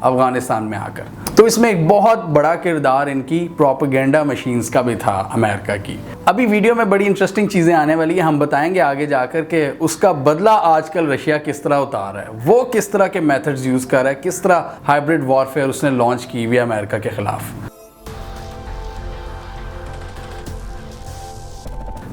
افغانستان میں آ کر. تو اس میں ایک بہت بڑا کردار ان کی پروپیگنڈا مشینز کا بھی تھا امریکہ کی. ابھی ویڈیو میں بڑی انٹرسٹنگ چیزیں آنے والی ہیں, ہم بتائیں گے آگے جا کر کہ اس کا بدلہ آج کل رشیا کس طرح اتار رہا ہے, وہ کس طرح کے میتھڈز یوز کر رہا ہے, کس طرح ہائبرڈ وارفیئر اس نے لانچ کی ہوئی ہے امریکہ کے خلاف.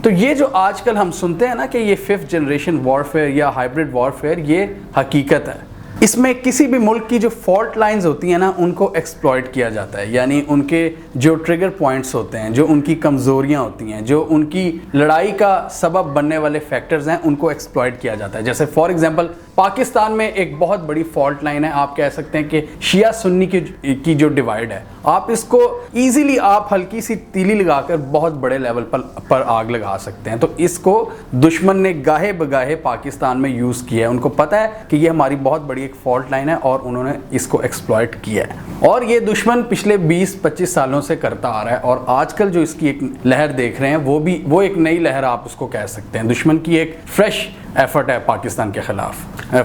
تو یہ جو آج کل ہم سنتے ہیں نا کہ یہ 5th جنریشن وارفیئر یا ہائبرڈ وارفیئر, یہ حقیقت ہے. اس میں کسی بھی ملک کی جو فالٹ لائنز ہوتی ہیں نا ان کو ایکسپلوئٹ کیا جاتا ہے, یعنی ان کے جو ٹریگر پوائنٹس ہوتے ہیں, جو ان کی کمزوریاں ہوتی ہیں, جو ان کی لڑائی کا سبب بننے والے فیکٹرز ہیں, ان کو ایکسپلوئٹ کیا جاتا ہے. جیسے فار ایگزامپل پاکستان میں ایک بہت بڑی فالٹ لائن ہے, آپ کہہ سکتے ہیں کہ شیعہ سنی کی جو ڈیوائڈ ہے, آپ اس کو ایزیلی آپ ہلکی سی تیلی لگا کر بہت بڑے لیول پر آگ لگا سکتے ہیں. تو اس کو دشمن نے گاہے بگاہے پاکستان میں یوز کیا ہے. ان کو پتہ ہے کہ یہ ہماری بہت بڑی ایک فالٹ لائن ہے اور انہوں نے اس کو ایکسپلوئٹ کیا ہے, اور یہ دشمن پچھلے 20-25 سالوں سے کرتا آ رہا ہے. اور آج کل جو اس کی ایک لہر دیکھ رہے ہیں وہ ایک نئی لہر آپ اس کو کہہ سکتے ہیں. دشمن کی ایک فریش ایفرٹ ہے پاکستان کے خلاف.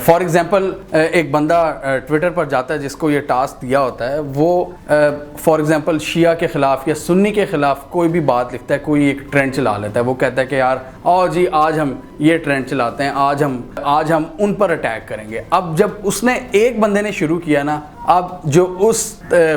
فار ایگزامپل ایک بندہ ٹویٹر پر جاتا ہے جس کو یہ ٹاسک دیا ہوتا ہے, وہ فار ایگزامپل شیعہ کے خلاف یا سنی کے خلاف کوئی بھی بات لکھتا ہے, کوئی ایک ٹرینڈ چلا لیتا ہے, وہ کہتا ہے کہ یار آؤ جی آج ہم یہ ٹرینڈ چلاتے ہیں, آج ہم ان پر اٹیک کریں گے. اب جب اس نے ایک بندے نے شروع کیا نا, اب جو اس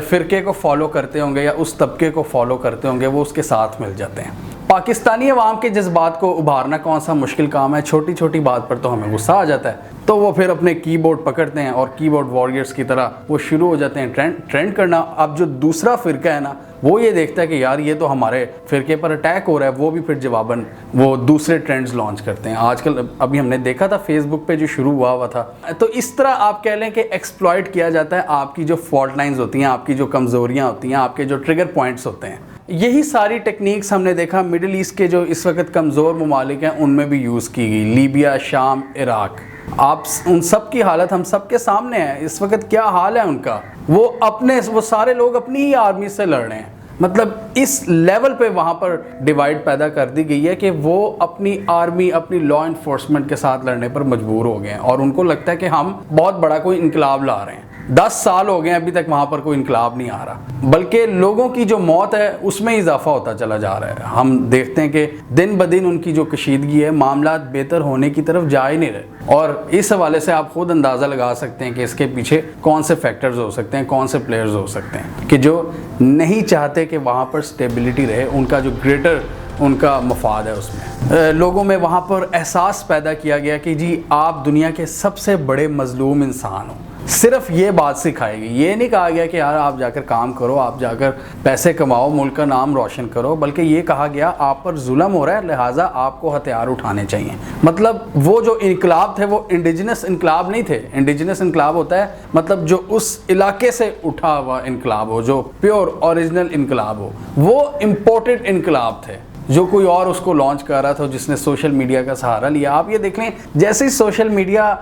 فرقے کو فالو کرتے ہوں گے یا اس طبقے کو فالو کرتے ہوں گے وہ اس کے ساتھ مل جاتے ہیں. پاکستانی عوام کے جذبات کو ابھارنا کون سا مشکل کام ہے, چھوٹی چھوٹی بات پر تو ہمیں غصہ آ جاتا ہے, تو وہ پھر اپنے کی بورڈ پکڑتے ہیں اور کی بورڈ وارریئرز کی طرح وہ شروع ہو جاتے ہیں ٹرینڈ کرنا. اب جو دوسرا فرقہ ہے نا وہ یہ دیکھتا ہے کہ یار یہ تو ہمارے فرقے پر اٹیک ہو رہا ہے, وہ بھی پھر جواباً وہ دوسرے ٹرینڈز لانچ کرتے ہیں. آج کل ابھی ہم نے دیکھا تھا فیس بک پہ جو شروع ہوا تھا. تو اس طرح آپ کہہ لیں کہ ایکسپلوئٹ کیا جاتا ہے آپ کی جو فالٹ لائنز ہوتی ہیں, آپ کی جو کمزوریاں ہوتی ہیں, آپ کے جو ٹریگر پوائنٹس ہوتے ہیں. یہی ساری ٹیکنیکس ہم نے دیکھا مڈل ایسٹ کے جو اس وقت کمزور ممالک ہیں ان میں بھی یوز کی گئی. لیبیا, شام, عراق, آپ ان سب کی حالت ہم سب کے سامنے ہے. اس وقت کیا حال ہے ان کا, وہ سارے لوگ اپنی ہی آرمی سے لڑ رہے ہیں. مطلب اس لیول پہ وہاں پر ڈیوائڈ پیدا کر دی گئی ہے کہ وہ اپنی آرمی, اپنی لا انفورسمنٹ کے ساتھ لڑنے پر مجبور ہو گئے ہیں, اور ان کو لگتا ہے کہ ہم بہت بڑا کوئی انقلاب لا رہے ہیں. 10 سال ہو گئے ابھی تک وہاں پر کوئی انقلاب نہیں آ رہا, بلکہ لوگوں کی جو موت ہے اس میں اضافہ ہوتا چلا جا رہا ہے. ہم دیکھتے ہیں کہ دن بدن ان کی جو کشیدگی ہے, معاملات بہتر ہونے کی طرف جا ہی نہیں رہے. اور اس حوالے سے آپ خود اندازہ لگا سکتے ہیں کہ اس کے پیچھے کون سے فیکٹرز ہو سکتے ہیں, کون سے پلیئرز ہو سکتے ہیں کہ جو نہیں چاہتے کہ وہاں پر سٹیبلٹی رہے. ان کا جو گریٹر ان کا مفاد ہے اس میں. لوگوں میں وہاں پر احساس پیدا کیا گیا کہ جی آپ دنیا کے سب سے بڑے مظلوم انسان ہو. صرف یہ بات سکھائی گئی, یہ نہیں کہا گیا کہ یار آپ جا کر کام کرو, آپ جا کر پیسے کماؤ, ملک کا نام روشن کرو, بلکہ یہ کہا گیا آپ پر ظلم ہو رہا ہے لہٰذا آپ کو ہتھیار اٹھانے چاہیے. مطلب وہ جو انقلاب تھے وہ انڈیجنس انقلاب نہیں تھے. انڈیجنس انقلاب ہوتا ہے مطلب جو اس علاقے سے اٹھا ہوا انقلاب ہو, جو پیور اوریجنل انقلاب ہو. وہ امپورٹڈ انقلاب تھے جو کوئی اور اس کو لانچ کر رہا تھا جس نے سوشل میڈیا کا سہارا لیا. آپ یہ دیکھ لیں جیسے ہی سوشل میڈیا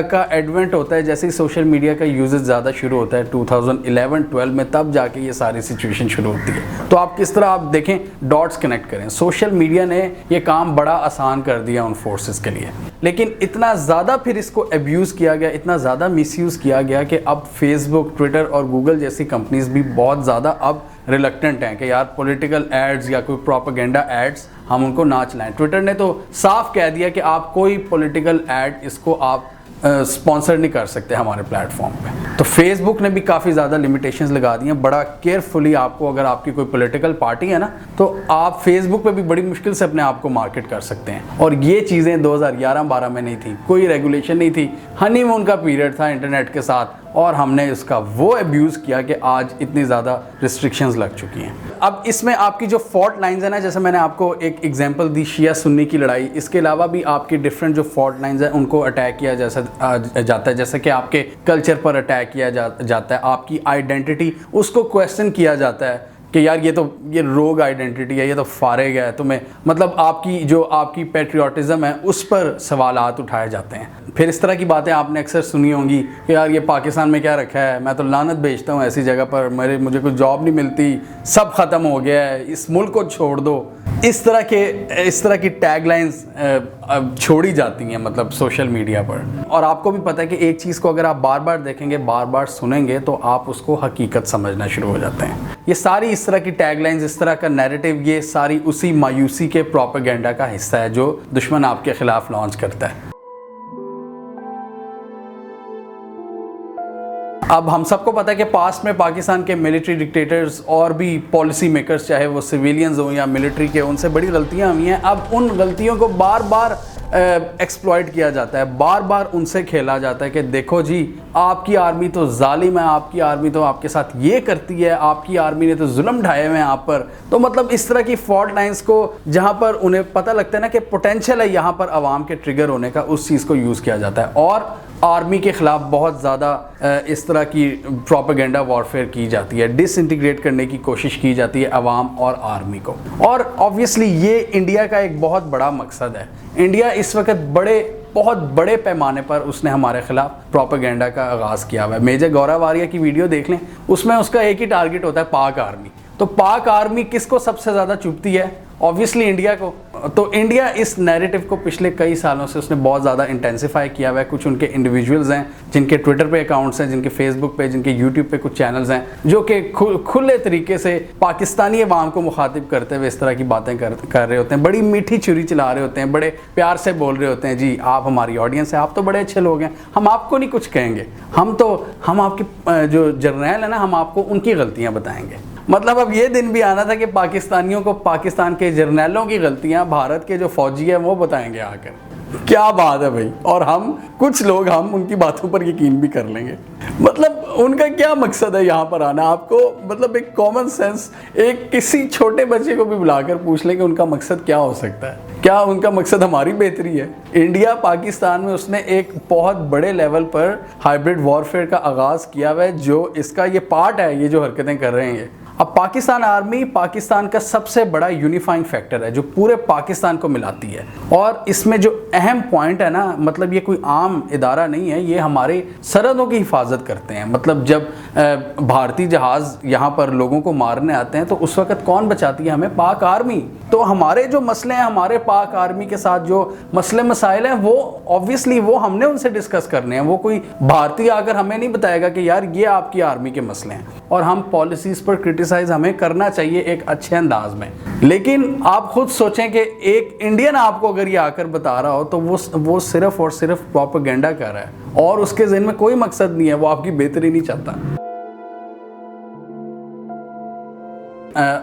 کا ایڈونٹ ہوتا ہے, جیسے ہی سوشل میڈیا کا یوزز زیادہ شروع ہوتا ہے 2011-12 میں, تب جا کے یہ ساری سچویشن شروع ہوتی ہے. تو آپ کس طرح آپ دیکھیں ڈاٹس کنیکٹ کریں. سوشل میڈیا نے یہ کام بڑا آسان کر دیا ان فورسز کے لیے, لیکن اتنا زیادہ پھر اس کو ابیوز کیا گیا, اتنا زیادہ مس یوز کیا گیا کہ اب فیس بک, ٹویٹر اور گوگل جیسی کمپنیز بھی بہت زیادہ اب ریلکٹنٹ ہیں کہ یار پولیٹیکل ایڈز یا کوئی پروپیگنڈا ایڈز ہم ان کو نہ چلائیں. ٹویٹر نے تو صاف کہہ دیا کہ آپ کوئی پولیٹیکل ایڈ اس کو آپ سپانسر نہیں کر سکتے ہمارے پلیٹ فارم پہ. تو فیس بک نے بھی کافی زیادہ لمیٹیشنز لگا دی ہیں. بڑا کیئرفلی آپ کو, اگر آپ کی کوئی پولیٹیکل پارٹی ہے نا, تو آپ فیس بک پہ بھی بڑی مشکل سے اپنے آپ کو مارکیٹ کر سکتے ہیں. اور یہ چیزیں 2011-12 میں نہیں تھی, کوئی ریگولیشن نہیں تھی, ہنی مون کا پیریڈ تھا انٹرنیٹ کے ساتھ, اور ہم نے اس کا وہ ابیوز کیا کہ آج اتنی زیادہ ریسٹرکشنز لگ چکی ہیں. اب اس میں آپ کی جو فالٹ لائنز ہیں نا, جیسے میں نے آپ کو ایک ایگزامپل دی شیعہ سنی کی لڑائی, اس کے علاوہ بھی آپ کی ڈفرینٹ جو فالٹ لائنز ہیں ان کو اٹیک کیا جاتا ہے. جیسے کہ آپ کے کلچر پر اٹیک کیا جاتا ہے, آپ کی آئیڈینٹی اس کو کویسچن کیا جاتا ہے کہ یار یہ روگ آئیڈینٹی ہے, یہ تو فارغ ہے تمہیں, مطلب آپ کی پیٹریوٹزم ہے اس پر سوالات اٹھائے جاتے ہیں. پھر اس طرح کی باتیں آپ نے اکثر سنی ہوں گی کہ یار یہ پاکستان میں کیا رکھا ہے, میں تو لعنت بھیجتا ہوں ایسی جگہ پر, مجھے کوئی جاب نہیں ملتی, سب ختم ہو گیا ہے, اس ملک کو چھوڑ دو. اس طرح کی ٹیگ لائنز چھوڑی جاتی ہیں مطلب سوشل میڈیا پر. اور آپ کو بھی پتہ ہے کہ ایک چیز کو اگر آپ بار بار دیکھیں گے, بار بار سنیں گے, تو آپ اس کو حقیقت سمجھنا شروع ہو جاتے ہیں. یہ ساری اس طرح کی ٹیگ لائنز, اس طرح کا نیریٹو, یہ ساری اسی مایوسی کے پروپیگنڈا کا حصہ ہے جو دشمن آپ کے خلاف لانچ کرتا ہے. اب ہم سب کو پتہ ہے کہ پاسٹ میں پاکستان کے ملٹری ڈکٹیٹرز اور بھی پالیسی میکرز, چاہے وہ سویلینز ہوں یا ملٹری کے, ان سے بڑی غلطیاں ہوئی ہیں. اب ان غلطیوں کو بار بار ایکسپلائٹ کیا جاتا ہے, بار بار ان سے کھیلا جاتا ہے کہ دیکھو جی آپ کی آرمی تو ظالم ہے, آپ کی آرمی تو آپ کے ساتھ یہ کرتی ہے, آپ کی آرمی نے تو ظلم ڈھائے ہوئے ہیں آپ پر. تو مطلب اس طرح کی فالٹ لائنز کو جہاں پر انہیں پتہ لگتا ہے نا کہ پوٹینشیل ہے یہاں پر عوام کے ٹریگر ہونے کا, اس چیز کو یوز کیا جاتا ہے. اور آرمی کے خلاف بہت زیادہ اس طرح کی پروپیگنڈا وارفیئر کی جاتی ہے, ڈس انٹیگریٹ کرنے کی کوشش کی جاتی ہے عوام اور آرمی کو. اور آبویسلی یہ انڈیا کا ایک بہت بڑا مقصد ہے. انڈیا اس وقت بہت بڑے پیمانے پر اس نے ہمارے خلاف پروپیگنڈا کا آغاز کیا ہوا ہے. میجر گورا واریہ کی ویڈیو دیکھ لیں, اس میں اس کا ایک ہی ٹارگٹ ہوتا ہے پاک آرمی. تو پاک آرمی کس کو سب سے زیادہ چبھتی ہے؟ آبویسلی انڈیا کو. تو انڈیا اس نیریٹو کو پچھلے کئی سالوں سے اس نے بہت زیادہ انٹینسیفائی کیا ہوا ہے. کچھ ان کے انڈیویجولز ہیں جن کے ٹویٹر پہ اکاؤنٹس ہیں, جن کے فیس بک پہ, جن کے یوٹیوب پہ کچھ چینلز ہیں, جو کہ کھلے طریقے سے پاکستانی عوام کو مخاطب کرتے ہوئے اس طرح کی باتیں کر رہے ہوتے ہیں. بڑی میٹھی چھری چلا رہے ہوتے ہیں, بڑے پیار سے بول رہے ہوتے ہیں, جی آپ ہماری آڈینس ہیں, آپ تو بڑے اچھے لوگ ہیں, ہم آپ کو نہیں کچھ کہیں گے, ہم آپ کے جو جرنیل ہیں نا, ہم آپ کو ان کی غلطیاں بتائیں گے. مطلب اب یہ دن بھی آنا تھا کہ پاکستانیوں کو پاکستان کے جرنیلوں کی غلطیاں بھارت کے جو فوجی ہیں وہ بتائیں گے آ کر. کیا بات ہے بھائی. اور کچھ لوگ ہم ان کی باتوں پر یقین بھی کر لیں گے. مطلب ان کا کیا مقصد ہے یہاں پر آنا؟ آپ کو مطلب ایک کامن سینس, ایک کسی چھوٹے بچے کو بھی بلا کر پوچھ لیں کہ ان کا مقصد کیا ہو سکتا ہے. کیا ان کا مقصد ہماری بہتری ہے؟ انڈیا پاکستان میں اس نے ایک بہت بڑے لیول پر ہائبرڈ وارفیئر کا آغاز کیا ہوا ہے, جو اس کا یہ پارٹ ہے, یہ جو حرکتیں کر رہے ہیں. اب پاکستان آرمی پاکستان کا سب سے بڑا یونیفائنگ فیکٹر ہے جو پورے پاکستان کو ملاتی ہے. اور اس میں جو اہم پوائنٹ ہے نا, مطلب یہ کوئی عام ادارہ نہیں ہے, یہ ہمارے سرحدوں کی حفاظت کرتے ہیں. مطلب جب بھارتی جہاز یہاں پر لوگوں کو مارنے آتے ہیں تو اس وقت کون بچاتی ہے ہمیں؟ پاک آرمی. تو ہمارے جو مسئلے ہیں, ہمارے پاک آرمی کے ساتھ جو مسئلے مسائل ہیں, وہ آبویسلی وہ ہم نے ان سے ڈسکس کرنے ہیں. وہ کوئی بھارتی آ کر ہمیں نہیں بتائے گا کہ یار یہ آپ کی آرمی کے مسئلے ہیں, اور ہم پالیسیز پر کرٹیسائز ہمیں کرنا چاہیے ایک اچھے انداز میں. لیکن آپ خود سوچیں کہ ایک انڈین آپ کو اگر یہ آ کر بتا رہا ہو تو وہ صرف اور صرف پروپیگنڈا کر رہا ہے, اور اس کے ذہن میں کوئی مقصد نہیں ہے, وہ آپ کی بہتری نہیں چاہتا.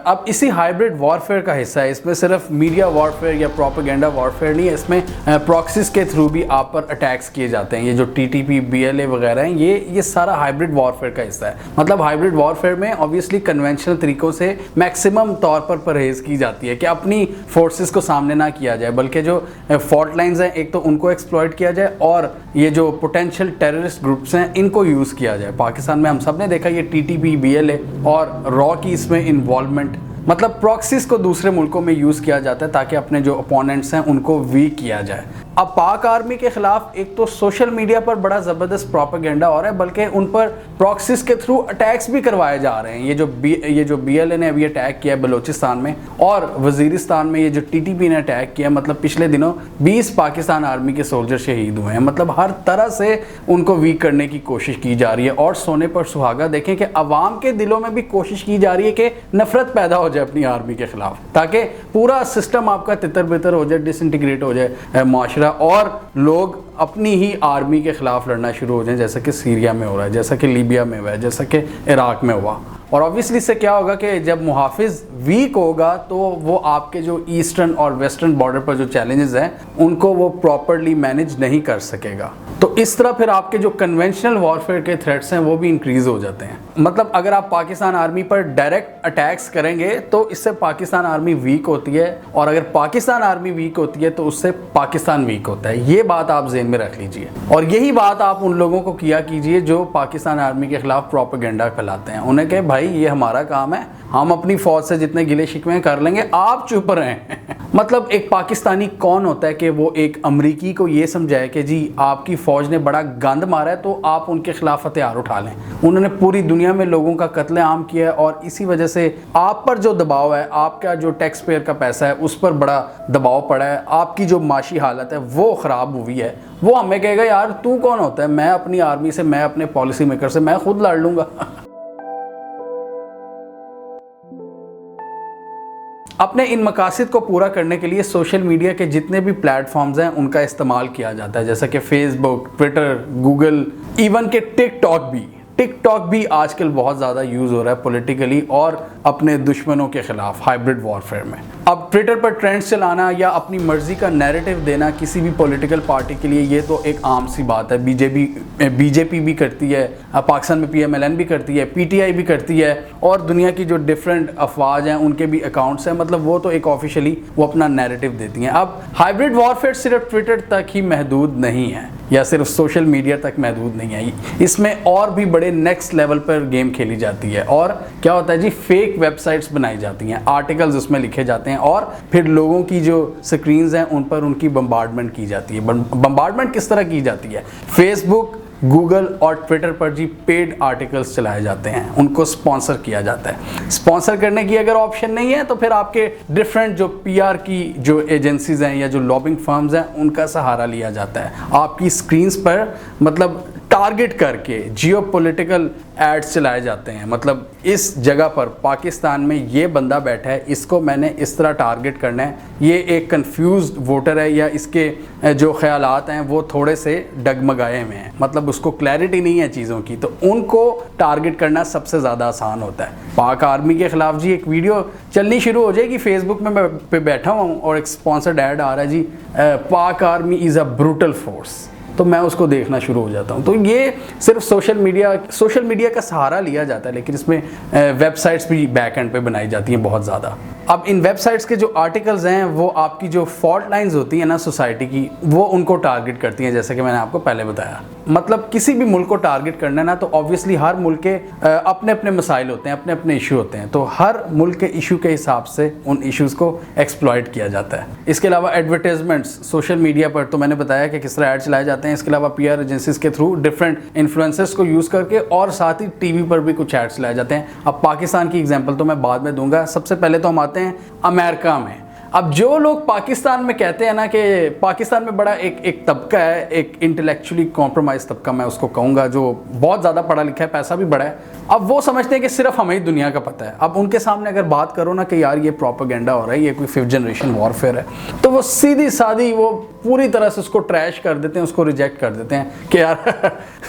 اب اسی ہائبرڈ وارفیئر کا حصہ ہے. اس میں صرف میڈیا وارفیئر یا پروپیگنڈا وارفیئر نہیں ہے, اس میں پراکسیز کے تھرو بھی آپ پر اٹیکس کیے جاتے ہیں. یہ جو TTP BLA وغیرہ ہیں, یہ سارا ہائبرڈ وارفیئر کا حصہ ہے. مطلب ہائبرڈ وارفیئر میں obviously کنونشنل طریقوں سے میکسیمم طور پر پرہیز کی جاتی ہے کہ اپنی فورسز کو سامنے نہ کیا جائے, بلکہ جو فالٹ لائنز ہیں ایک تو ان کو ایکسپلائٹ کیا جائے, اور یہ جو پوٹینشیل ٹیررسٹ گروپس ہیں ان کو یوز کیا جائے. پاکستان میں ہم سب نے دیکھا یہ TTP BLA اور را کی اس میں انوالومنٹ, مطلب پراکسیز کو دوسرے ملکوں میں یوز کیا جاتا ہے تاکہ اپنے جو اپوننٹس ہیں ان کو ویک کیا جائے. اب پاک آرمی کے خلاف ایک تو سوشل میڈیا پر بڑا زبردست پروپیگنڈا ہو رہا ہے, بلکہ ان پر پراکسیز کے تھرو اٹیکس بھی کروائے جا رہے ہیں. یہ جو BLA نے ابھی اٹیک کیا ہے بلوچستان میں, اور وزیرستان میں یہ جو TTP نے اٹیک کیا, مطلب پچھلے دنوں 20 پاکستان آرمی کے سولجر شہید ہوئے ہیں. مطلب ہر طرح سے ان کو ویک کرنے کی کوشش کی جا رہی ہے. اور سونے پر سہاگا دیکھیں کہ عوام کے دلوں میں بھی کوشش کی جا رہی ہے کہ نفرت پیدا ہو جائے اپنی آرمی کے خلاف, تاکہ پورا سسٹم آپ کا تتر بتر ہو جائے, ڈس انٹیگریٹ ہو جائے معاشرہ, اور لوگ اپنی ہی آرمی کے خلاف لڑنا شروع ہو جائیں, جیسا کہ سیریا میں ہو رہا ہے, جیسا کہ لیبیا میں ہوا ہے, جیسا کہ عراق میں ہوا. اور obviously سے کیا ہوگا کہ جب محافظ ویک ہوگا تو وہ آپ کے جو ایسٹرن اور ویسٹرن بارڈر پر جو چیلنجز ہیں ان کو وہ پراپرلی مینیج نہیں کر سکے گا. تو اس طرح پھر آپ کے جو کنونشنل وارفیئر کے تھریٹس ہیں وہ بھی انکریز ہو جاتے ہیں. مطلب اگر آپ پاکستان آرمی پر ڈائریکٹ اٹیکس کریں گے تو اس سے پاکستان آرمی ویک ہوتی ہے, اور اگر پاکستان آرمی ویک ہوتی ہے تو اس سے پاکستان ویک ہوتا ہے. یہ بات آپ ذہن میں رکھ لیجئے, اور یہی بات آپ ان لوگوں کو کیا کیجئے جو پاکستان آرمی کے خلاف پروپیگنڈا پھیلاتے ہیں. انہیں کہ بھائی یہ ہمارا کام ہے, ہم اپنی فوج سے جتنے گلے شکوے کر لیں گے, آپ چپ رہیں. مطلب ایک پاکستانی کون ہوتا ہے کہ وہ ایک امریکی کو یہ سمجھائے کہ جی آپ کی فوج نے بڑا گند مارا ہے تو آپ ان کے خلاف ہتھیار اٹھا لیں. انہوں نے پوری دنیا میں لوگوں کا قتل عام کیا ہے اور اسی وجہ سے آپ پر جو دباؤ ہے, آپ کا جو ٹیکس پیئر کا پیسہ ہے اس پر بڑا دباؤ پڑا ہے, آپ کی جو معاشی حالت ہے وہ خراب ہوئی ہے. وہ ہمیں کہے گا یار تو کون ہوتا ہے, میں اپنی آرمی سے, میں اپنے پالیسی میکر سے میں خود لڑ لوں گا. اپنے ان مقاصد کو پورا کرنے کے لیے سوشل میڈیا کے جتنے بھی پلیٹ فارمز ہیں ان کا استعمال کیا جاتا ہے, جیسا کہ فیس بک, ٹویٹر, گوگل, ایون کہ ٹک ٹاک بھی آج کل بہت زیادہ یوز ہو رہا ہے پولیٹیکلی اور اپنے دشمنوں کے خلاف ہائبرڈ وارفیئر میں. اب ٹویٹر پر ٹرینڈز چلانا یا اپنی مرضی کا نیریٹو دینا کسی بھی پولیٹیکل پارٹی کے لیے یہ تو ایک عام سی بات ہے. بی جے پی بھی کرتی ہے, پاکستان میں PMLN بھی کرتی ہے, PTI بھی کرتی ہے, اور دنیا کی جو ڈفرینٹ افواج ہیں ان کے بھی اکاؤنٹس ہیں, مطلب وہ تو ایک آفیشلی وہ اپنا نیریٹو دیتی ہیں. اب ہائبرڈ وارفیئر صرف ٹویٹر تک ہی محدود نہیں ہے یا صرف سوشل میڈیا تک محدود نہیں ہے, اس میں اور بھی بڑے نیکسٹ لیول پر گیم کھیلی جاتی ہے. اور کیا ہوتا ہے جی, فیک ویب سائٹس بنائی جاتی ہیں, آرٹیکلز اس میں لکھے جاتے ہیں اور پھر لوگوں کی جو سکرینز ہیں ان پر ان کی بمبارڈمنٹ کی جاتی ہے. بمبارڈمنٹ کس طرح کی جاتی ہے؟ فیس بک, گوگل اور ٹویٹر پر جی پیڈ آرٹیکلز چلائے جاتے ہیں, ان کو سپانسر کیا جاتا ہے. سپانسر کرنے کی اگر آپشن نہیں ہے تو پھر آپ کے ڈفرینٹ جو PR کی جو ایجنسیز ہیں یا جو لابنگ فرمز ہیں ان کا سہارا لیا جاتا ہے. آپ کی سکرینز پر مطلب ٹارگٹ کر کے جیو پولیٹیکل ایڈز چلائے جاتے ہیں. مطلب اس جگہ پر پاکستان میں یہ بندہ بیٹھا ہے, اس کو میں نے اس طرح ٹارگٹ کرنا ہے, یہ ایک کنفیوزڈ ووٹر ہے یا اس کے جو خیالات ہیں وہ تھوڑے سے ڈگمگائے ہوئے ہیں, مطلب اس کو کلیئرٹی نہیں ہے چیزوں کی, تو ان کو ٹارگٹ کرنا سب سے زیادہ آسان ہوتا ہے. پاک آرمی کے خلاف جی ایک ویڈیو چلنی شروع ہو جائے گی فیس بک میں پہ بیٹھا ہوں اور ایک سپانسرڈ ایڈ آ رہا ہے جی پاک آرمی از اے بروٹل فورس, تو میں اس کو دیکھنا شروع ہو جاتا ہوں. تو یہ صرف سوشل میڈیا کا سہارا لیا جاتا ہے, لیکن اس میں ویب سائٹس بھی بیک اینڈ پہ بنائی جاتی ہیں بہت زیادہ. اب ان ویب سائٹس کے جو آرٹیکلز ہیں وہ آپ کی جو فالٹ لائنز ہوتی ہیں نا سوسائٹی کی, وہ ان کو ٹارگٹ کرتی ہیں, جیسا کہ میں نے آپ کو پہلے بتایا. مطلب کسی بھی ملک کو ٹارگٹ کرنا ہے نا تو آبویسلی ہر ملک کے اپنے اپنے مسائل ہوتے ہیں, اپنے اپنے ایشو ہوتے ہیں, تو ہر ملک کے ایشو کے حساب سے ان ایشوز کو ایکسپلائٹ کیا جاتا ہے. اس کے علاوہ ایڈورٹائزمنٹس سوشل میڈیا پر تو میں نے بتایا کہ کس طرح ایڈ چلائے جاتے ہیں. اس کے علاوہ PR ایجنسیز کے تھرو ڈفرینٹ انفلوئنسرز کو یوز کر کے, اور ساتھ ہی ٹی وی پر بھی کچھ ایڈ چلائے جاتے ہیں. اب پاکستان کی ایگزامپل تو میں بعد میں دوں گا, سب سے پہلے تو ہم آتے ہیں امریکہ میں. اب جو لوگ پاکستان میں کہتے ہیں نا کہ پاکستان میں بڑا ایک طبقہ ہے, ایک انٹلیکچولی کمپرومائز طبقہ میں اس کو کہوں گا, جو بہت زیادہ پڑھا لکھا ہے, پیسہ بھی بڑا ہے. اب وہ سمجھتے ہیں کہ صرف ہمیں ہی دنیا کا پتہ ہے. اب ان کے سامنے اگر بات کرو نا کہ یار یہ پروپیگنڈا ہو رہا ہے, یہ کوئی 5th جنریشن وارفیئر ہے, تو وہ سیدھی سادھی وہ پوری طرح سے اس کو ٹریش کر دیتے ہیں, اس کو ریجیکٹ کر دیتے ہیں کہ یار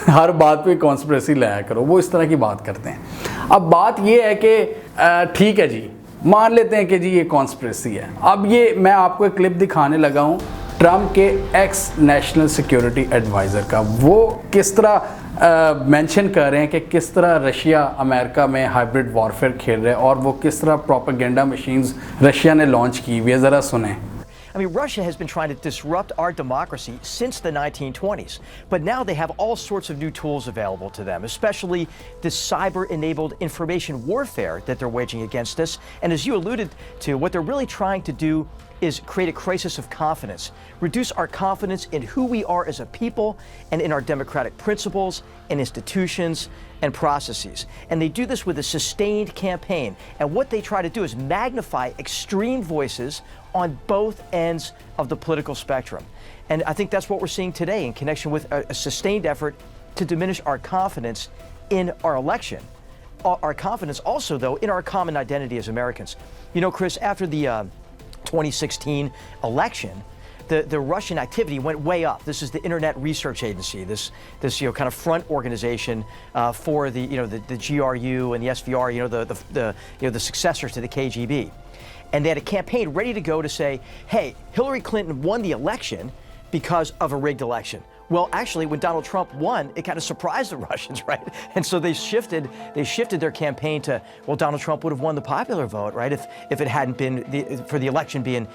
ہر بات پہ کانسپریسی لایا کرو. وہ اس طرح کی بات کرتے ہیں. اب بات یہ ہے کہ ٹھیک ہے جی, مان لیتے ہیں کہ جی یہ کانسپریسی ہے. اب یہ میں آپ کو ایک کلپ دکھانے لگا ہوں ٹرمپ کے ایکس نیشنل سیکیورٹی ایڈوائزر کا. وہ کس طرح مینشن کر رہے ہیں کہ کس طرح رشیا امریکہ میں ہائبرڈ وارفیئر کھیل رہے ہیں, اور وہ کس طرح پروپیگنڈا مشینز رشیا نے لانچ کی ہوئی ہے. ذرا سنیں. I mean, Russia has been trying to disrupt our democracy since the 1920s, but now they have all sorts of new tools available to them, especially this cyber-enabled information warfare that they're waging against us. And as you alluded to, what they're really trying to do is create a crisis of confidence, reduce our confidence in who we are as a people and in our democratic principles and institutions and processes. And they do this with a sustained campaign. And what they try to do is magnify extreme voices on both ends of the political spectrum. And I think that's what we're seeing today in connection with a sustained effort to diminish our confidence in our election. Our confidence also, though, in our common identity as Americans. You know, Chris, after the 2016 election, the Russian activity went way up. This is the Internet Research Agency, this kind of front organization for the GRU and the SVR, the successors to the KGB. And they had a campaign ready to go to say, hey, Hillary Clinton won the election because of a rigged election. Well, actually, when Donald Trump won, it kind of surprised the Russians, right? And so they shifted their campaign to, well, Donald Trump would have won the popular vote, right? If it hadn't been for the election being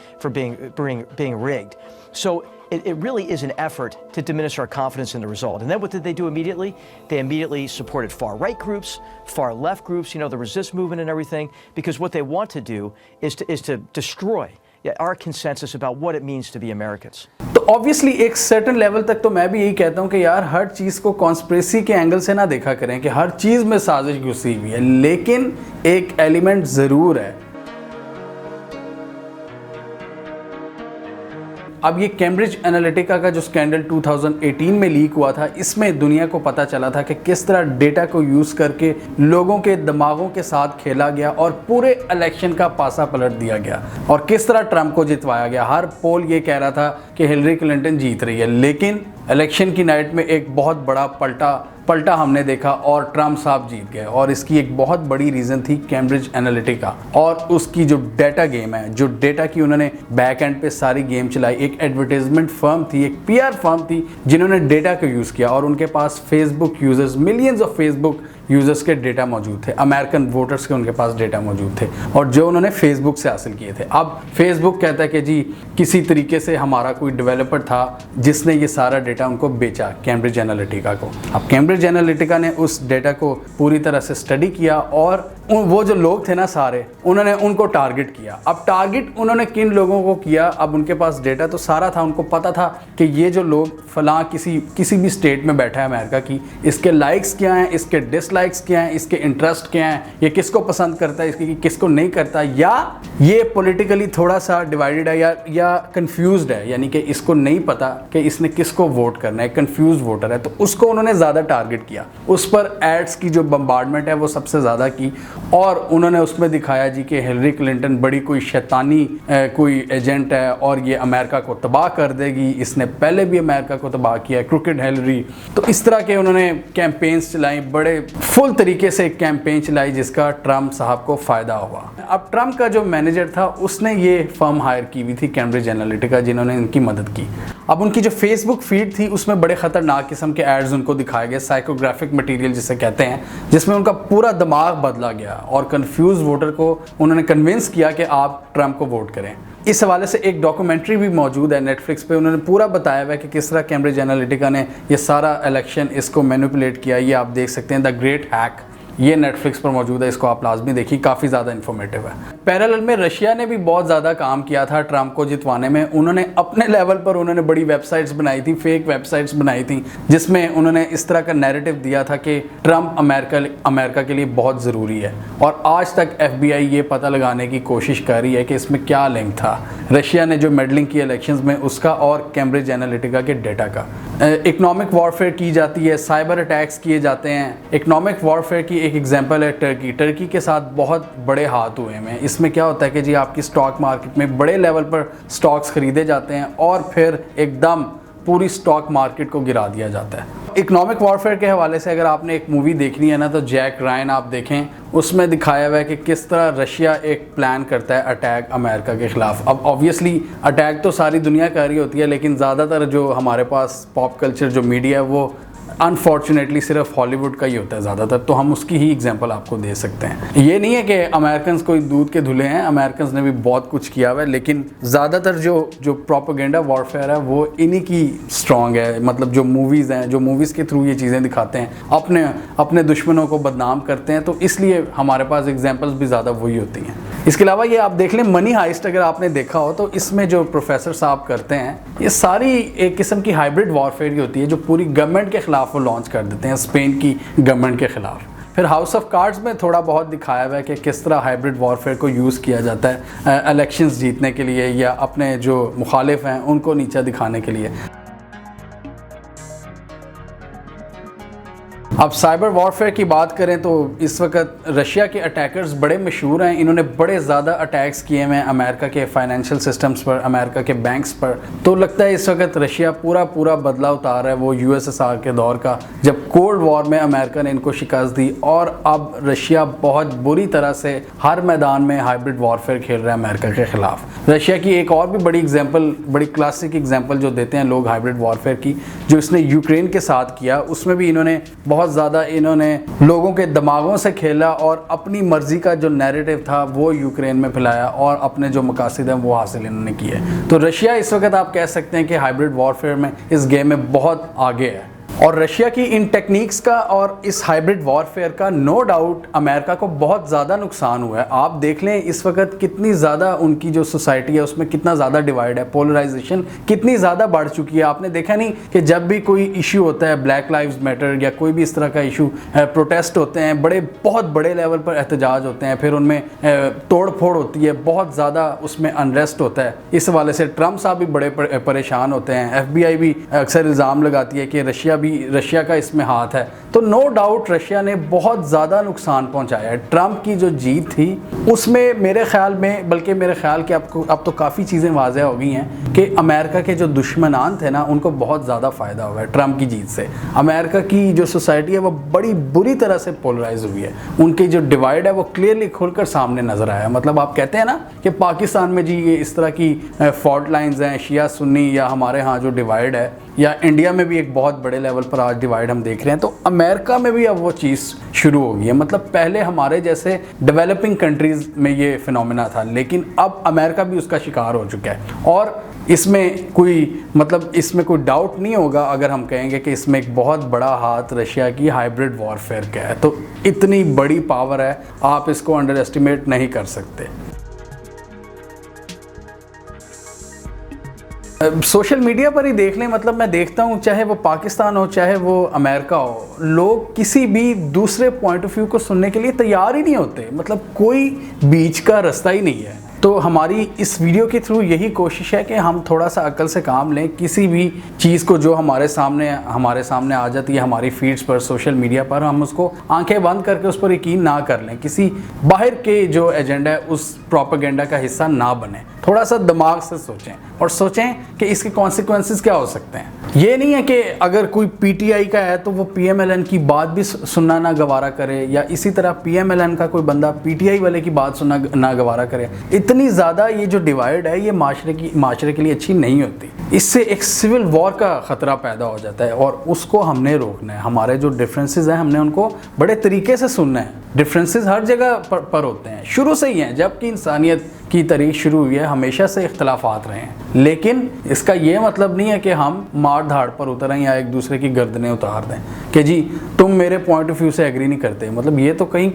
rigged. So it really is an effort to diminish our confidence in the result. And then what did they do immediately? They immediately supported far-right groups, far-left groups, the resist movement and everything, because what they want to do is to destroy our consensus about what it means to be Americans. تو obviously ایک certain level تک تو میں بھی یہی کہتا ہوں کہ یار ہر چیز کو کانسپریسی کے اینگل سے نہ دیکھا کریں کہ ہر چیز میں سازش گھسی ہوئی ہے، لیکن ایک ایلیمنٹ ضرور ہے. اب یہ کیمبرج انالیٹیکا کا جو سکینڈل 2018 میں لیک ہوا تھا، اس میں دنیا کو پتہ چلا تھا کہ کس طرح ڈیٹا کو یوز کر کے لوگوں کے دماغوں کے ساتھ کھیلا گیا اور پورے الیکشن کا پاسا پلٹ دیا گیا، اور کس طرح ٹرمپ کو جتوایا گیا. ہر پول یہ کہہ رہا تھا کہ ہلری کلنٹن جیت رہی ہے، لیکن الیکشن کی نائٹ میں ایک بہت بڑا پلٹا ہم نے دیکھا اور ٹرمپ صاحب جیت گئے. اور اس کی ایک بہت بڑی ریزن تھی کیمبرج انالیٹیکا اور اس کی جو ڈیٹا گیم ہے، جو ڈیٹا کی انہوں نے بیک اینڈ پہ ساری گیم چلائی. ایک ایڈورٹیزمنٹ فرم تھی، ایک پی آر فرم تھی، جنہوں نے ڈیٹا کو یوز کیا، اور ان کے پاس Facebook users, millions of Facebook users کے ڈیٹا موجود تھے، امریکن ووٹرز کے ان کے پاس ڈیٹا موجود تھے، اور جو انہوں نے فیس بک سے حاصل کیے تھے. اب فیس بک کہتا ہے کہ جی کسی طریقے سے ہمارا کوئی ڈیولپر تھا جس نے یہ سارا ڈیٹا ان کو بیچا کیمبرج انالیٹیکا کو. اب کیمبرج انالیٹیکا نے اس ڈیٹا کو پوری طرح سے اسٹڈی کیا، اور وہ جو لوگ تھے نا سارے، انہوں نے ان کو ٹارگٹ کیا. اب ٹارگٹ انہوں نے کن لوگوں کو کیا؟ اب ان کے پاس ڈیٹا تو سارا تھا، ان کو پتا تھا کہ یہ جو لوگ فلاں کسی بھی اسٹیٹ میں بیٹھا ہے امریکہ کی، اس کے لائکس کیا ہیں، اس کے ڈس لائکس کیا ہیں، اس کے انٹرسٹ کیا ہیں، یہ کس کو پسند کرتا ہے، اس کی کس کو نہیں کرتا، یا یہ پولیٹیکلی تھوڑا سا ڈیوائیڈڈ ہے یا کنفیوزڈ ہے، یعنی کہ اس کو نہیں پتا کہ اس نے کس کو ووٹ کرنا ہے، کنفیوز ووٹر ہے. تو اس کو انہوں نے زیادہ ٹارگٹ کیا، اس پر ایڈز کی جو بمبارڈمنٹ ہے وہ سب سے زیادہ کی، اور انہوں نے اس میں دکھایا جی کہ ہلری کلنٹن بڑی کوئی شیطانی کوئی ایجنٹ ہے اور یہ امریکہ کو تباہ کر دے گی، اس نے پہلے بھی امریکہ کو تباہ کیا ہے، کروکڈ ہلری. تو اس طرح کے انہوں نے کیمپینز چلائیں، بڑے فل طریقے سے ایک کیمپین چلائی جس کا ٹرمپ صاحب کو فائدہ ہوا. اب ٹرمپ کا جو مینیجر تھا اس نے یہ فرم ہائر کی ہوئی تھی کیمبرج انالیٹیکا، جنہوں نے ان کی مدد کی. اب ان کی جو فیس بک فیڈ تھی اس میں بڑے خطرناک قسم کے ایڈز ان کو دکھائے گئے، سائیکوگرافک مٹیریل جسے کہتے ہیں، جس میں ان کا پورا دماغ بدلا گیا اور کنفیوز ووٹر کو انہوں نے کنونس کیا کہ آپ ٹرمپ کو ووٹ کریں. اس حوالے سے ایک ڈاکومنٹری بھی موجود ہے نیٹ فلکس پہ، انہوں نے پورا بتایا ہوا ہے کہ کس طرح کیمبرج انالیٹیکا نے یہ سارا الیکشن اس کو مینیپولیٹ کیا. یہ آپ دیکھ سکتے ہیں، دا گریٹ ہیک، یہ نیٹ فلکس پر موجود ہے، اس کو آپ لازمی دیکھیں، کافی زیادہ انفارمیٹیو ہے. پیرالل میں رشیا نے بھی بہت زیادہ کام کیا تھا ٹرمپ کو جتوانے میں. انہوں نے اپنے لیول پر انہوں نے بڑی ویب سائٹس بنائی تھی، فیک ویب سائٹس بنائی تھیں، جس میں انہوں نے اس طرح کا نیریٹو دیا تھا کہ ٹرمپ امریکہ کے لیے بہت ضروری ہے. اور آج تک ایف بی آئی یہ پتہ لگانے کی کوشش کر رہی ہے کہ اس میں کیا لنک تھا رشیا نے جو میڈلنگ کی الیکشنز میں، اس کا اور کیمبرج انالیٹیکا کے ڈیٹا کا. اکنامک وارفیئر کی جاتی ہے، سائبر اٹیکس کیے جاتے ہیں. اکنامک وارفیئر کی ایک ایگزامپل ہے ٹرکی کے ساتھ بہت بڑے ہاتھ ہوئے ہیں. اس میں کیا ہوتا ہے کہ جی آپ کی سٹاک مارکیٹ میں بڑے لیول پر سٹاکس خریدے جاتے ہیں اور پھر ایک دم پوری سٹاک مارکیٹ کو گرا دیا جاتا ہے. اکنامک وارفیئر کے حوالے سے اگر آپ نے ایک مووی دیکھنی ہے نا تو جیک رائن آپ دیکھیں، اس میں دکھایا ہوا ہے کہ کس طرح رشیا ایک پلان کرتا ہے اٹیک امریکہ کے خلاف. اب آبویسلی اٹیک تو ساری دنیا کر رہی ہوتی ہے، لیکن زیادہ تر جو ہمارے پاس پاپ کلچر جو میڈیا ہے وہ انفارچونیٹلی صرف ہالی ووڈ کا ہی ہوتا ہے زیادہ تر، تو ہم اس کی ہی ایگزامپل آپ کو دے سکتے ہیں. یہ نہیں ہے کہ امریکنز کوئی دودھ کے دھلے ہیں، امریکنز نے بھی بہت کچھ کیا ہوا ہے، لیکن زیادہ تر جو پروپیگنڈا وارفیئر ہے وہ انہی کی سٹرونگ ہے. مطلب جو موویز ہیں، جو موویز کے تھرو یہ چیزیں دکھاتے ہیں، اپنے دشمنوں کو بدنام کرتے ہیں، تو اس لیے ہمارے پاس ایگزامپلز بھی زیادہ وہی ہوتی ہیں. اس کے علاوہ یہ آپ دیکھ لیں منی ہائسٹ، اگر آپ نے دیکھا ہو تو اس میں جو پروفیسر صاحب کرتے ہیں یہ ساری ایک قسم کی ہائبرڈ وارفیئر ہی ہوتی ہے جو پوری گورنمنٹ کے خلاف وہ لانچ کر دیتے ہیں، اسپین کی گورنمنٹ کے خلاف. پھر ہاؤس آف کارڈز میں تھوڑا بہت دکھایا ہوا ہے کہ کس طرح ہائبرڈ وارفیئر کو یوز کیا جاتا ہے الیکشنز جیتنے کے لیے یا اپنے جو مخالف ہیں ان کو نیچا دکھانے کے لیے. اب سائبر وارفیئر کی بات کریں تو اس وقت رشیا کے اٹیکرز بڑے مشہور ہیں. انہوں نے بڑے زیادہ اٹیکس کیے ہیں امریکہ کے فائنینشیل سسٹمز پر، امریکہ کے بینکس پر. تو لگتا ہے اس وقت رشیا پورا بدلہ اتار رہا ہے وہ یو ایس ایس آر کے دور کا، جب کولڈ وار میں امریکہ نے ان کو شکست دی، اور اب رشیا بہت بری طرح سے ہر میدان میں ہائبرڈ وارفیئر کھیل رہا ہے امریکہ کے خلاف. رشیا کی ایک اور بھی بڑی ایگزامپل، بڑی کلاسک ایگزامپل جو دیتے ہیں لوگ ہائبرڈ وارفیئر کی، جو اس نے یوکرین کے ساتھ کیا، اس میں بھی انہوں نے بہت زیادہ لوگوں کے دماغوں سے کھیلا اور اپنی مرضی کا جو نیریٹو تھا وہ یوکرین میں پھیلایا اور اپنے جو مقاصد ہیں وہ حاصل انہوں نے کیے. تو رشیا اس وقت آپ کہہ سکتے ہیں کہ ہائبرڈ وارفیئر میں اس گیم میں بہت آگے ہے. اور رشیا کی ان ٹیکنیکس کا اور اس ہائبرڈ وارفیئر کا نو ڈاؤٹ امریکہ کو بہت زیادہ نقصان ہوا ہے. آپ دیکھ لیں اس وقت کتنی زیادہ ان کی جو سوسائٹی ہے اس میں کتنا زیادہ ڈیوائڈ ہے, پولرائزیشن کتنی زیادہ بڑھ چکی ہے. آپ نے دیکھا نہیں کہ جب بھی کوئی ایشو ہوتا ہے, بلیک لائیوز میٹر یا کوئی بھی اس طرح کا ایشو, پروٹیسٹ ہوتے ہیں, بہت بڑے لیول پر احتجاج ہوتے ہیں, پھر ان میں توڑ پھوڑ ہوتی ہے, بہت زیادہ اس میں انریسٹ ہوتا ہے. اس حوالے سے ٹرمپ صاحب بھی بڑے پریشان ہوتے ہیں. FBI بھی اکثر الزام لگاتی ہے کہ رشیا کا اس میں ہاتھ ہے. تو نو ڈاؤٹ رشیا نے بہت زیادہ نقصان پہنچایا ہے. ٹرمپ کی جو جیت تھی اس میں میرے خیال میں, بلکہ میرے خیال کہ اب تو کافی چیزیں واضح ہو گئی ہیں کہ امریکہ کے جو دشمنان تھے نا ان کو بہت زیادہ فائدہ ہوا ہے ٹرمپ کی جیت سے. امریکہ کی جو سوسائٹی ہے وہ بڑی بری طرح سے پولرائز ہوئی ہے. ان کی جو ڈیوائڈ ہے وہ کلیئرلی کھل کر سامنے نظر آیا. مطلب آپ کہتے ہیں نا کہ پاکستان میں جی یہ اس طرح کی فالٹ لائنز ہیں, شیعہ سنی, یا ہمارے ہاں جو ڈیوائڈ ہے, یا انڈیا میں بھی ایک بہت بڑے لیول پر آج ڈیوائڈ ہم دیکھ رہے ہیں, تو امریکہ میں بھی اب وہ چیز شروع ہو گئی ہے. مطلب پہلے ہمارے جیسے ڈیولپنگ کنٹریز میں یہ فینومینا تھا, لیکن اب امریکہ بھی اس کا شکار ہو چکا ہے. اور اس میں کوئی ڈاؤٹ نہیں ہوگا اگر ہم کہیں گے کہ اس میں ایک بہت بڑا ہاتھ رشیا کی ہائبرڈ وارفیئر کا ہے. تو اتنی بڑی پاور ہے, آپ اس کو انڈر ایسٹیمیٹ نہیں کر سکتے. سوشل میڈیا پر ہی دیکھ لیں, مطلب میں دیکھتا ہوں چاہے وہ پاکستان ہو چاہے وہ امریکہ ہو, لوگ کسی بھی دوسرے پوائنٹ آف ویو کو سننے کے لیے تیار ہی نہیں ہوتے. مطلب کوئی بیچ کا رستہ ہی نہیں ہے. تو ہماری اس ویڈیو کے تھرو یہی کوشش ہے کہ ہم تھوڑا سا عقل سے کام لیں. کسی بھی چیز کو جو ہمارے سامنے آ جاتی ہے ہماری فیڈز پر, سوشل میڈیا پر, ہم اس کو آنکھیں بند کر کے اس پر یقین نہ کر لیں. کسی باہر کے جو ایجنڈا ہے اس پروپیگنڈا کا حصہ نہ بنیں. تھوڑا سا دماغ سے سوچیں اور سوچیں کہ اس کے کانسیکوینسز کیا ہو سکتے ہیں. یہ نہیں ہے کہ اگر کوئی PTI کا ہے تو وہ PMLN کی بات بھی سننا نہ گوارا کرے, یا اسی طرح PMLN کا کوئی بندہ PTI والے کی بات سننا نہ گوارا کرے. اتنی زیادہ یہ جو ڈیوائڈ ہے یہ معاشرے کے لیے اچھی نہیں ہوتی. اس سے ایک سول وار کا خطرہ پیدا ہو جاتا ہے اور اس کو ہم نے روکنا ہے. ہمارے جو ڈفرینسز ہیں ہم نے ان کو بڑے طریقے سے سننا ہے. ڈفرینسز ہر جگہ پر ہوتے ہیں, شروع سے ہی ہیں. جب کہ انسانیت کی تاریخ شروع ہوئی ہے ہمیشہ سے اختلافات رہے ہیں, لیکن اس کا یہ مطلب نہیں ہے کہ ہم مار دھاڑ پر اتریں یا ایک دوسرے کی گردنیں اتار دیں کہ جی تم میرے پوائنٹ آف ویو سے ایگری نہیں کرتے. مطلب یہ تو کہیں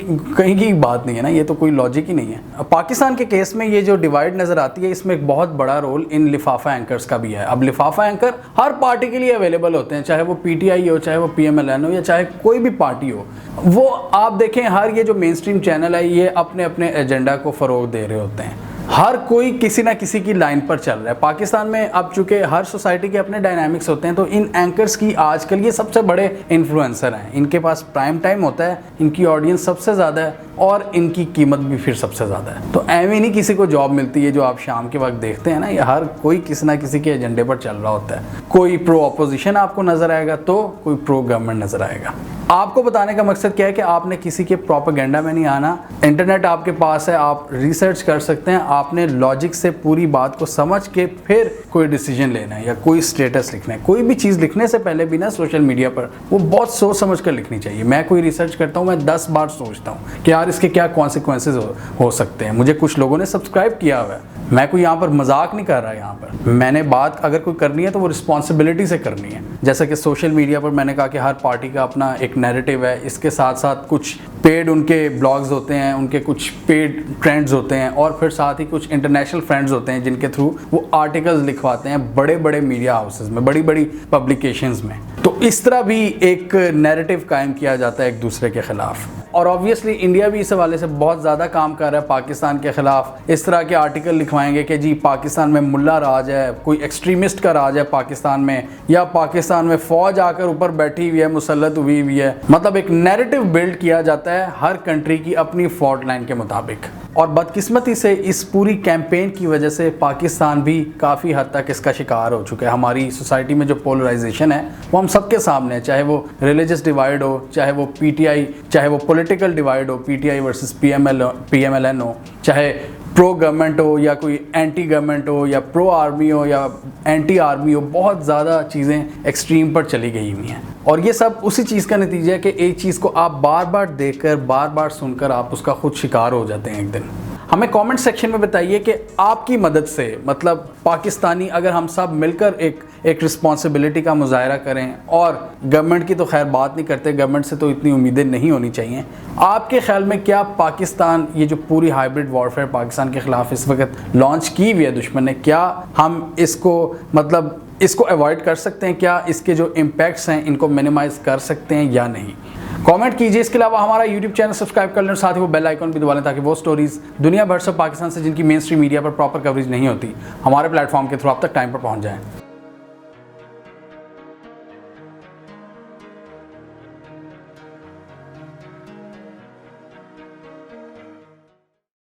کی بات نہیں ہے نا, یہ تو کوئی لاجک ہی نہیں ہے. پاکستان کے کیس میں یہ جو ڈیوائڈ نظر آتی ہے اس میں ایک بہت بڑا رول ان لفافہ اینکرز کا بھی ہے. اب لفافہ اینکر ہر پارٹی کے لیے اویلیبل ہوتے ہیں, چاہے وہ PTI ہو, چاہے وہ PMLN ہو, یا چاہے کوئی بھی پارٹی ہو. وہ آپ دیکھیں ہر یہ جو مین اسٹریم چینل ہے یہ اپنے ایجنڈا کو فروغ دے رہے ہوتے ہیں. ہر کوئی کسی نہ کسی کی لائن پر چل رہا ہے. پاکستان میں اب چونکہ ہر سوسائٹی کے اپنے ڈائنامکس ہوتے ہیں تو ان اینکرز کی آج کل یہ سب سے بڑے انفلوئنسر ہیں. ان کے پاس پرائم ٹائم ہوتا ہے, ان کی آڈینس سب سے زیادہ ہے اور ان کی قیمت بھی پھر سب سے زیادہ ہے. تو ایویں نہیں کسی کو جاب ملتی ہے جو آپ شام کے وقت دیکھتے ہیں نا, یہ ہر کوئی کسی نہ کسی کے ایجنڈے پر چل رہا ہوتا ہے. کوئی پرو اپوزیشن آپ کو نظر آئے گا تو کوئی پرو گورنمنٹ نظر آئے گا. آپ کو بتانے کا مقصد کیا ہے کہ آپ نے کسی کے پروپیگنڈا میں نہیں آنا. انٹرنیٹ آپ کے پاس ہے, آپ ریسرچ کر سکتے ہیں. آپ نے لاجک سے پوری بات کو سمجھ کے پھر کوئی ڈیسیجن لینا ہے یا کوئی اسٹیٹس لکھنا ہے. کوئی بھی چیز لکھنے سے پہلے بھی نا سوشل میڈیا پر وہ بہت سوچ سمجھ کر لکھنی چاہیے. میں کوئی ریسرچ کرتا ہوں میں 10 بار سوچتا ہوں کہ یار اس کے کیا کانسیکوینسز ہو سکتے ہیں. مجھے کچھ لوگوں نے سبسکرائب کیا ہوا ہے, میں کوئی یہاں پر مذاق نہیں کر رہا. یہاں پر میں نے بات اگر کوئی کرنی ہے تو وہ رسپانسبلٹی سے کرنی ہے. جیسا کہ سوشل میڈیا پر میں نے کہا کہ ہر پارٹی کا اپنا ایک نیریٹو ہے, اس کے ساتھ ساتھ کچھ پیڈ ان کے بلاگز ہوتے ہیں, ان کے کچھ پیڈ فرینڈز ہوتے ہیں, اور پھر ساتھ ہی کچھ انٹرنیشنل فرینڈز ہوتے ہیں جن کے تھرو وہ آرٹیکلز لکھواتے ہیں بڑے بڑے میڈیا ہاؤسز میں, بڑی بڑی پبلیکیشنز میں. تو اس طرح بھی ایک نیریٹو قائم کیا جاتا ہے ایک دوسرے کے خلاف. اور آبویسلی انڈیا بھی اس حوالے سے بہت زیادہ کام کر رہا ہے پاکستان کے خلاف. اس طرح کے آرٹیکل لکھوائیں گے کہ جی پاکستان میں ملا راج ہے, کوئی ایکسٹریمسٹ کا راج ہے پاکستان میں, یا پاکستان میں فوج آ کر اوپر بیٹھی ہوئی ہے, مسلط ہوئی ہے. مطلب ایک نیریٹو بلڈ کیا جاتا ہے ہر کنٹری کی اپنی فالٹ لائن کے مطابق. اور بدقسمتی سے اس پوری کیمپین کی وجہ سے پاکستان بھی کافی حد تک اس کا شکار ہو چکا ہے. ہماری سوسائٹی میں جو پولرائزیشن ہے وہ ہم سب کے سامنے ہے, چاہے وہ ریلیجس ڈیوائڈ ہو, چاہے وہ PTI, چاہے وہ پولیٹیکل ڈیوائڈ ہو, PTI ورسز PMLN ہو, چاہے پرو گورنمنٹ ہو یا کوئی اینٹی گورنمنٹ ہو, یا پرو آرمی ہو یا اینٹی آرمی ہو. بہت زیادہ چیزیں ایکسٹریم پر چلی گئی ہوئی ہیں, اور یہ سب اسی چیز کا نتیجہ ہے کہ ایک چیز کو آپ بار بار دیکھ کر, بار بار سن کر آپ اس کا خود شکار ہو جاتے ہیں ایک دن. ہمیں کامنٹ سیکشن میں بتائیے کہ آپ کی مدد سے مطلب پاکستانی اگر ہم سب مل کر ایک رسپانسبلٹی کا مظاہرہ کریں، اور گورنمنٹ کی تو خیر بات نہیں کرتے، گورنمنٹ سے تو اتنی امیدیں نہیں ہونی چاہیے، آپ کے خیال میں کیا پاکستان یہ جو پوری ہائبرڈ وارفیئر پاکستان کے خلاف اس وقت لانچ کی ہوئی ہے دشمن نے، کیا ہم اس کو مطلب اس کو ایوائڈ کر سکتے ہیں؟ کیا اس کے جو امپیکٹس ہیں ان کو منیمائز کر سکتے ہیں یا نہیں؟ کامنٹ کیجیے۔ اس کے علاوہ ہمارا یوٹیوب چینل سبسکرائب کر لیں اور ساتھ ہی وہ بیل آئیکن بھی دبا لیں تاکہ وہ سٹوریز دنیا بھر سے پاکستان سے جن کی مین اسٹریم میڈیا پر پراپر کوریج نہیں ہوتی ہمارے پلیٹ فارم کے تھرو آپ تک ٹائم پر پہنچ جائیں۔